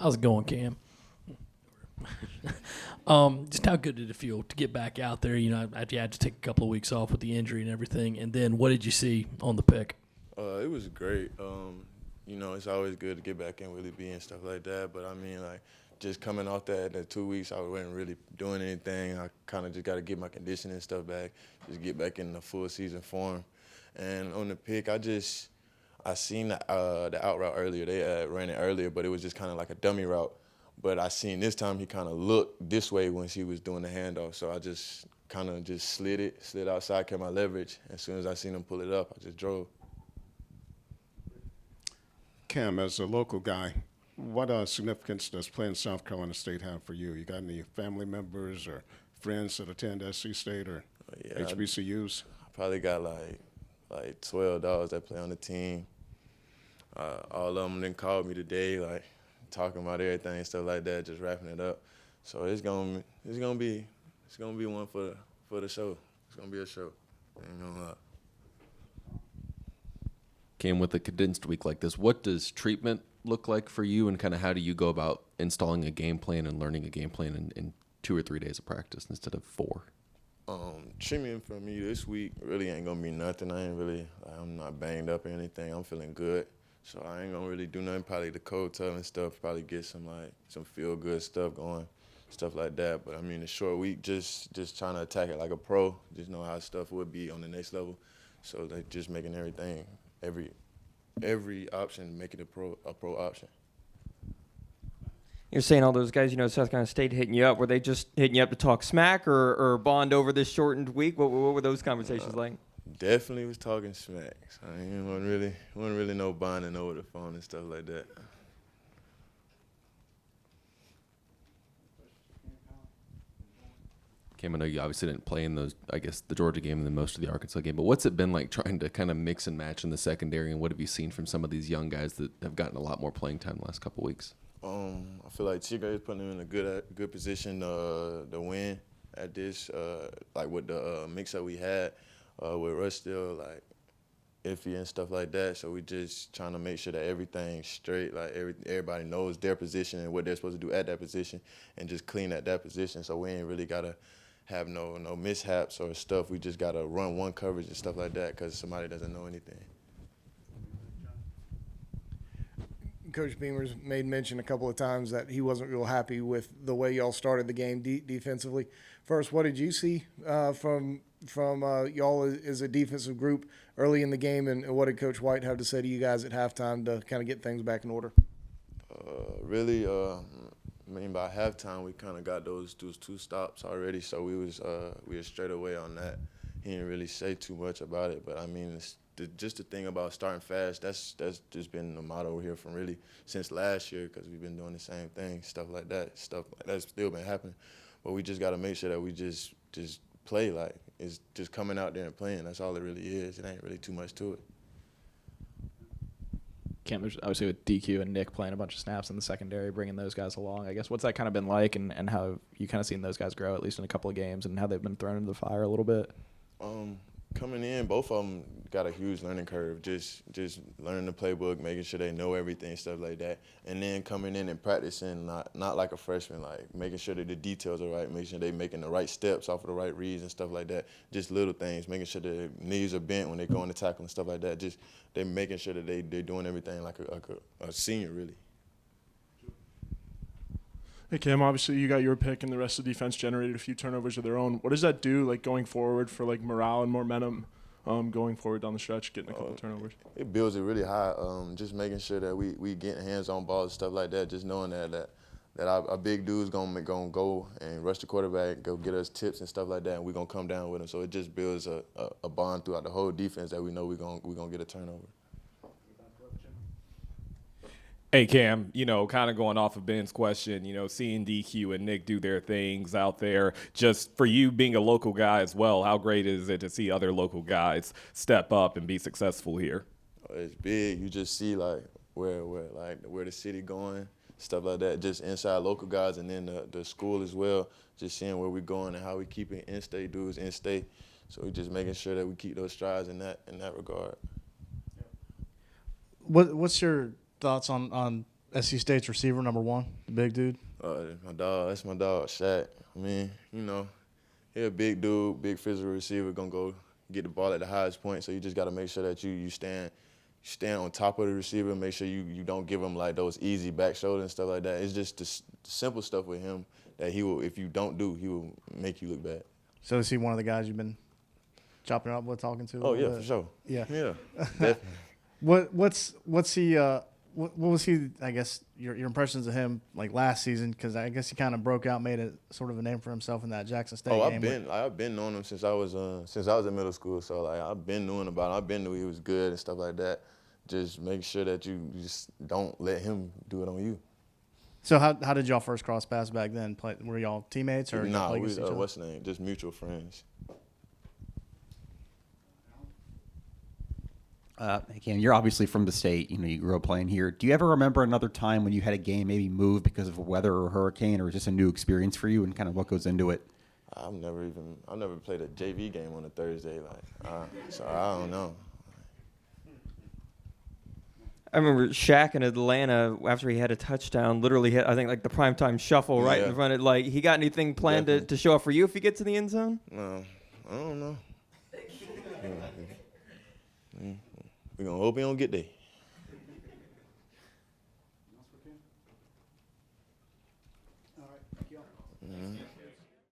How's it going, Cam? Just how good did it feel to get back out there? You know, after you had to take a couple of weeks off with the injury and everything, and then what did you see on the pick? It was great. You know, it's always good to get back in Willie B and stuff like that. But I mean, like, just coming off that 2 weeks, I wasn't really doing anything. I kind of just got to get my conditioning and stuff back, just get back in the full season form. And on the pick, I seen the out route earlier. They ran it earlier, but it was just kind of like a dummy route. But I seen this time he kind of looked this way when she was doing the handoff. So I just kind of just slid outside, kept my leverage. As soon as I seen him pull it up, I just drove. Cam, as a local guy, what significance does playing South Carolina State have for you? You got any family members or friends that attend SC State or HBCUs? I probably got like 12 dogs that play on the team. All of them then called me today, like talking about everything and stuff like that, just wrapping it up. So it's gonna be one for the show. It's gonna be a show. Ain't gonna lie. Came with a condensed week like this. What does treatment look like for you, and kind of how do you go about installing a game plan and learning a game plan in 2 or 3 days of practice instead of 4? Treatment for me this week really ain't gonna be nothing. I'm not banged up or anything. I'm feeling good, so I ain't gonna really do nothing. Probably the cold tub and stuff. Probably get some feel good stuff going, stuff like that. But I mean, the short week, just trying to attack it like a pro. Just know how stuff would be on the next level. So like just making everything, every option, make it a pro option. You're saying all those guys, you know, South Carolina State hitting you up. Were they just hitting you up to talk smack or bond over this shortened week? What were those conversations like? Definitely was talking smack. So I wasn't really no bonding over the phone and stuff like that. Cam, I know you obviously didn't play in those, I guess, the Georgia game and then most of the Arkansas game, but what's it been like trying to kind of mix and match in the secondary, and what have you seen from some of these young guys that have gotten a lot more playing time the last couple of weeks? I feel like Chico is putting him in a good position to win at this. Like with the mix-up we had with Russ still like iffy and stuff like that. So we just trying to make sure that everything's straight. Like everybody knows their position and what they're supposed to do at that position, and just clean at that position. So we ain't really gotta have no mishaps or stuff. We just gotta run one coverage and stuff like that because somebody doesn't know anything. Coach Beamer's made mention a couple of times that he wasn't real happy with the way y'all started the game defensively. First, what did you see from y'all as a defensive group early in the game, and what did Coach White have to say to you guys at halftime to kind of get things back in order? Really, by halftime we kind of got those 2 stops already, so we were straight away on that. He didn't really say too much about it, but I mean, just the thing about starting fast, that's just been the motto here from really since last year, because we've been doing the same thing, stuff like that's still been happening. But we just got to make sure that we just play like it's just coming out there and playing. That's all it really is. It ain't really too much to it. Cam, there's obviously with DQ and Nick playing a bunch of snaps in the secondary, bringing those guys along. I guess what's that kind of been like, and how have you kind of seen those guys grow, at least in a couple of games, and how they've been thrown into the fire a little bit? Coming in, both of them got a huge learning curve, just learning the playbook, making sure they know everything, stuff like that. And then coming in and practicing, not like a freshman, like making sure that the details are right, making sure they're making the right steps off of the right reads and stuff like that. Just little things, making sure their knees are bent when they go into tackle and stuff like that. Just they're making sure that they're doing everything like a senior, really. Hey, Cam, obviously you got your pick and the rest of the defense generated a few turnovers of their own. What does that do, like, going forward for, like, morale and momentum going forward down the stretch, getting a couple turnovers? It builds it really high, just making sure that we getting hands on balls and stuff like that, just knowing that our big dude's gonna go and rush the quarterback, go get us tips and stuff like that, and we're going to come down with him. So it just builds a bond throughout the whole defense that we know we're gonna get a turnover. Hey, Cam, you know, kind of going off of Ben's question, you know, seeing DQ and Nick do their things out there, just for you being a local guy as well, how great is it to see other local guys step up and be successful here? It's big. You just see, like, where the city going, stuff like that, just inside local guys, and then the school as well, just seeing where we're going and how we keeping in-state dudes in-state. So we're just making sure that we keep those strides in that regard. What's your thoughts on SC State's receiver number 1, the big dude? My dog, that's my dog, Shaq. I mean, you know, he a big dude, big physical receiver, gonna go get the ball at the highest point. So you just got to make sure that you stand on top of the receiver, make sure you don't give him like those easy back shoulder and stuff like that. It's just the simple stuff with him that he will, if you don't do, he will make you look bad. So is he one of the guys you've been chopping it up with, talking to? Oh yeah, for sure. Yeah. Yeah, definitely. What's he? What was he? I guess your impressions of him like last season, because I guess he kind of broke out, made a sort of a name for himself in that Jackson State game. I've been knowing him since I was in middle school. So like I've been knowing about him. I've been knew he was good and stuff like that. Just make sure that you just don't let him do it on you. So how did y'all first cross paths back then? Were y'all teammates or Nah, play we against each other? what's the name? Just mutual friends. Hey Cam, you're obviously from the state. You know, you grew up playing here. Do you ever remember another time when you had a game maybe move because of weather or hurricane, or just a new experience for you, and kind of what goes into it? I've never played a JV game on a Thursday, so I don't know. I remember Shaq in Atlanta after he had a touchdown, literally hit, I think, like the primetime shuffle right in front of, like, he got anything planned to show up for you if he gets to the end zone? No, I don't know. We're going to hope he don't get there.